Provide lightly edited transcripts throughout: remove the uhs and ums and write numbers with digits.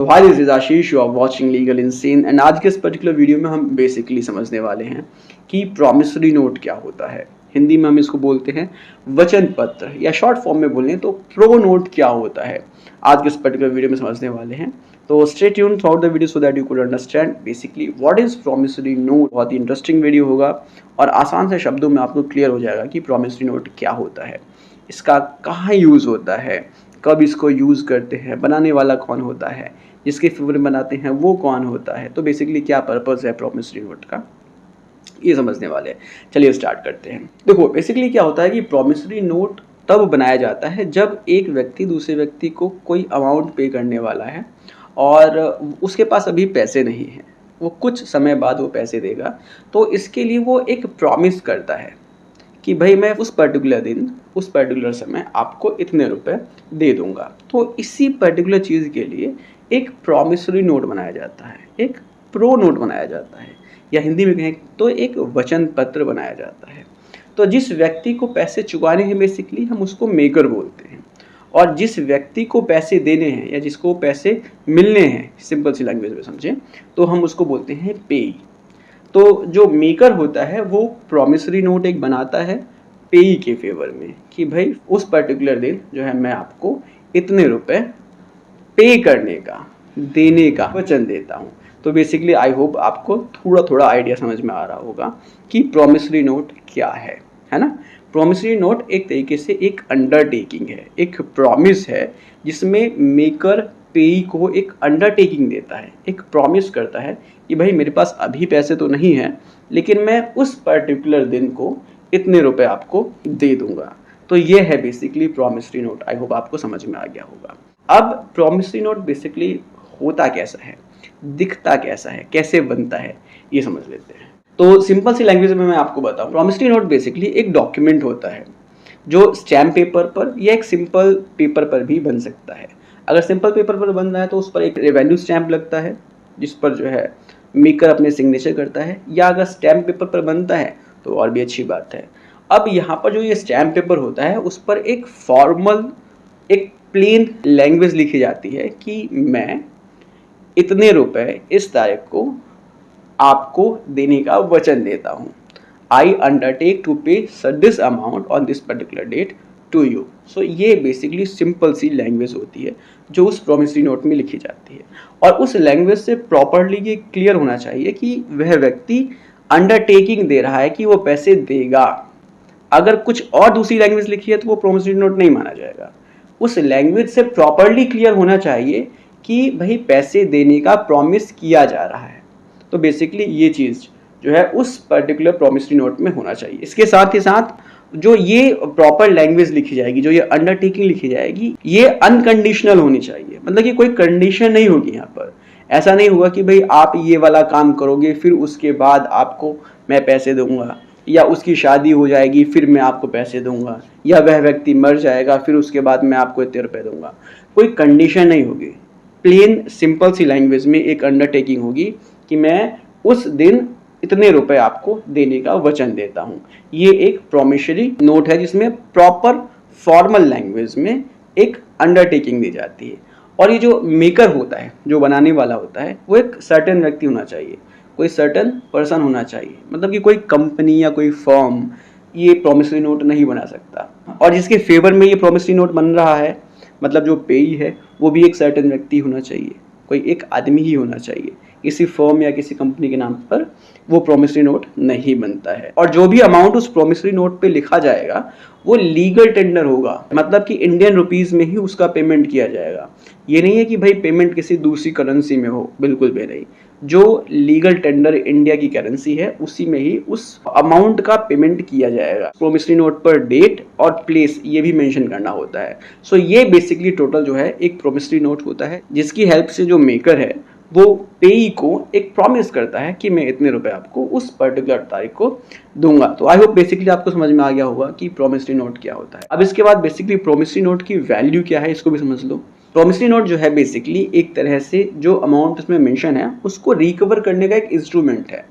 Hi this is Ashish, you are watching legal insane and आज के इस पर्टिकुलर वीडियो में हम बेसिकली समझने वाले हैं कि प्रॉमिसरी नोट क्या होता है। हिंदी में हम इसको बोलते हैं वचन पत्र, या शॉर्ट फॉर्म में बोलें तो प्रो नोट क्या होता है। आज के इस पर्टिकुलर वीडियो में समझने वाले हैं, तो stay tune through the video so that you could understand basically what is promissory note. बहुत ही इंटरेस्टिंग वीडियो होगा और आसान से शब्दों में आपको क्लियर हो जाएगा कि प्रॉमिसरी नोट क्या होता है, इसका कहाँ यूज़ होता है, कब इसको यूज़ करते हैं, बनाने वाला कौन होता है, जिसके फेवर में बनाते हैं वो कौन होता है, तो बेसिकली क्या पर्पज़ है प्रॉमिसरी नोट का, ये समझने वाले हैं। चलिए स्टार्ट करते हैं। देखो बेसिकली क्या होता है कि प्रॉमिसरी नोट तब बनाया जाता है जब एक व्यक्ति दूसरे व्यक्ति को कोई अमाउंट पे करने वाला है और उसके पास अभी पैसे नहीं हैं, वो कुछ समय बाद वो पैसे देगा, तो इसके लिए वो एक प्रॉमिस करता है कि भाई मैं उस पर्टिकुलर दिन उस पर्टिकुलर समय आपको इतने रुपए दे दूंगा। तो इसी पर्टिकुलर चीज़ के लिए एक प्रॉमिसरी नोट बनाया जाता है, एक प्रो नोट बनाया जाता है, या हिंदी में कहें तो एक वचन पत्र बनाया जाता है। तो जिस व्यक्ति को पैसे चुकाने हैं बेसिकली हम उसको मेकर बोलते हैं, और जिस व्यक्ति को पैसे देने हैं या जिसको पैसे मिलने हैं, सिंपल सी लैंग्वेज में समझें तो हम उसको बोलते हैं पेई। तो जो मेकर होता है वो प्रॉमिसरी नोट एक बनाता है पेई के फेवर में कि भाई उस पर्टिकुलर दिन जो है मैं आपको इतने रुपए पे करने का, देने का वचन देता हूँ। तो बेसिकली आई होप आपको थोड़ा थोड़ा आइडिया समझ में आ रहा होगा कि प्रॉमिसरी नोट क्या है ना। प्रॉमिसरी नोट एक तरीके से एक अंडरटेकिंग है, एक प्रॉमिस है जिसमें मेकर पेई को एक अंडरटेकिंग देता है, एक प्रॉमिस करता है कि भाई मेरे पास अभी पैसे तो नहीं है लेकिन मैं उस पर्टिकुलर दिन को इतने रुपए आपको दे दूंगा। तो ये है basically promissory note. I hope आपको समझ में आ गया होगा। अब प्रॉमिसरी नोट बेसिकली होता कैसा है, दिखता कैसा है, कैसे बनता है, ये समझ लेते हैं। तो सिंपल सी लैंग्वेज में मैं आपको बताऊं, प्रॉमिसरी नोट बेसिकली एक डॉक्यूमेंट होता है जो स्टैम्प पेपर पर या एक सिंपल पेपर पर भी बन सकता है। अगर सिंपल पेपर पर बन रहा है तो उस पर एक रेवेन्यू स्टैम्प लगता है जिस पर जो है मेकर अपने सिग्नेचर करता है, या अगर स्टैम्प पेपर पर बनता है तो और भी अच्छी बात है। अब यहाँ पर जो ये स्टैम्प पेपर होता है उस पर एक फॉर्मल, एक प्लेन लैंग्वेज लिखी जाती है कि मैं इतने रुपए इस तारीख को आपको देने का वचन देता हूँ। I undertake to pay this amount on this particular date to you. So ये बेसिकली सिंपल सी लैंग्वेज होती है जो उस प्रॉमिसरी नोट में लिखी जाती है, और उस लैंग्वेज से प्रॉपरली ये क्लियर होना चाहिए कि वह व्यक्ति अंडरटेकिंग दे रहा है कि वो पैसे देगा। अगर कुछ और दूसरी लैंग्वेज लिखी है तो वो प्रॉमिसरी नोट नहीं माना जाएगा। उस लैंग्वेज से प्रॉपरली क्लियर होना चाहिए कि भाई पैसे देने का प्रॉमिस किया जा रहा है। तो बेसिकली ये चीज़ जो है उस पर्टिकुलर प्रॉमिसरी नोट में होना चाहिए। इसके साथ ही साथ जो ये प्रॉपर लैंग्वेज लिखी जाएगी, जो ये अंडरटेकिंग लिखी जाएगी, ये अनकंडीशनल होनी चाहिए। मतलब कि कोई कंडीशन नहीं होगी यहाँ पर। ऐसा नहीं होगा कि भाई आप ये वाला काम करोगे फिर उसके बाद आपको मैं पैसे दूंगा, या उसकी शादी हो जाएगी फिर मैं आपको पैसे दूंगा, या वह व्यक्ति मर जाएगा फिर उसके बाद मैं आपको इतने रुपए दूंगा। कोई कंडीशन नहीं होगी। प्लेन सिंपल सी लैंग्वेज में एक अंडरटेकिंग होगी कि मैं उस दिन इतने रुपए आपको देने का वचन देता हूँ। ये एक प्रॉमिसरी नोट है जिसमें प्रॉपर फॉर्मल लैंग्वेज में एक अंडरटेकिंग दी जाती है। और ये जो मेकर होता है, जो बनाने वाला होता है, वो एक सर्टेन व्यक्ति होना चाहिए, कोई सर्टेन पर्सन होना चाहिए। मतलब कि कोई कंपनी या कोई फर्म ये प्रॉमिसरी नोट नहीं बना सकता। और जिसके फेवर में ये प्रॉमिसरी नोट बन रहा है, मतलब जो पेई है, वो भी एक सर्टेन व्यक्ति होना चाहिए, कोई एक आदमी ही होना चाहिए। किसी फर्म या किसी कंपनी के नाम पर वो प्रॉमिसरी नोट नहीं बनता है। और जो भी अमाउंट उस प्रॉमिसरी नोट पे लिखा जाएगा वो लीगल टेंडर होगा, मतलब कि इंडियन रुपीस में ही उसका पेमेंट किया जाएगा। ये नहीं है कि भाई पेमेंट किसी दूसरी करेंसी में हो, बिल्कुल भी नहीं। जो लीगल टेंडर इंडिया की करेंसी है उसी में ही उस अमाउंट का पेमेंट किया जाएगा। प्रॉमिसरी नोट पर डेट और प्लेस ये भी मेंशन करना होता है। सो ये बेसिकली टोटल जो है एक प्रॉमिसरी नोट होता है जिसकी हेल्प से जो मेकर है वो पेई को एक प्रॉमिस करता है कि मैं इतने रुपए आपको उस पर्टिकुलर तारीख को दूंगा। तो आई होप बेसिकली आपको समझ में आ गया होगा कि प्रॉमिसरी नोट क्या होता है। अब इसके बाद बेसिकली प्रॉमिसरी नोट की वैल्यू क्या है इसको भी समझ लो। प्रॉमिसरी नोट जो है बेसिकली एक तरह से जो अमाउंट उसमें मेंशन है उसको रिकवर करने का एक इंस्ट्रूमेंट है,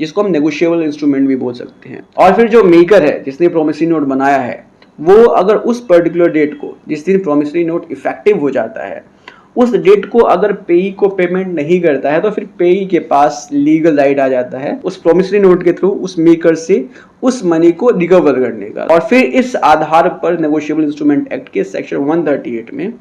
जिसको हम नेगोशिएबल इंस्ट्रूमेंट भी बोल सकते हैं। और फिर जो मेकर है जिसने प्रॉमिसरी नोट बनाया है वो अगर उस पर्टिकुलर डेट को, जिस दिन प्रॉमिसरी नोट इफेक्टिव हो जाता है, उस डेट को अगर पेई को पेमेंट नहीं करता है तो फिर पेई के पास लीगल राइट आ जाता है उस प्रॉमिसरी नोट के थ्रू उस मेकर से उस मनी को रिकवर करने का। और फिर इस आधार पर नेगोशिएबल इंस्ट्रूमेंट एक्ट के सेक्शन 138 में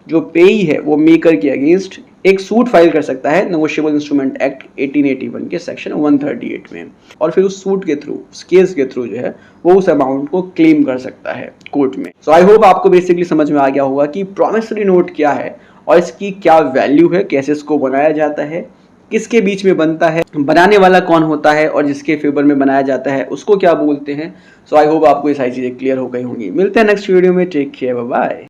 जो पेई है वो मेकर के अगेंस्ट एक सूट फाइल कर सकता है नेगोशिएबल इंस्ट्रूमेंट एक्ट 1881 के सेक्शन 138 में, और फिर उस सूट के थ्रू, उस केस के थ्रू जो है वो उस अमाउंट को क्लेम कर सकता है कोर्ट में। सो आई होप आपको बेसिकली समझ में आ गया होगा कि प्रॉमिसरी नोट क्या है और इसकी क्या वैल्यू है, कैसे इसको बनाया जाता है, किसके बीच में बनता है, बनाने वाला कौन होता है और जिसके फेवर में बनाया जाता है उसको क्या बोलते हैं। सो आई होप आपको ये सारी चीजें क्लियर हो गई होंगी। मिलते हैं नेक्स्ट वीडियो में, टेक केयर, बाय बाय।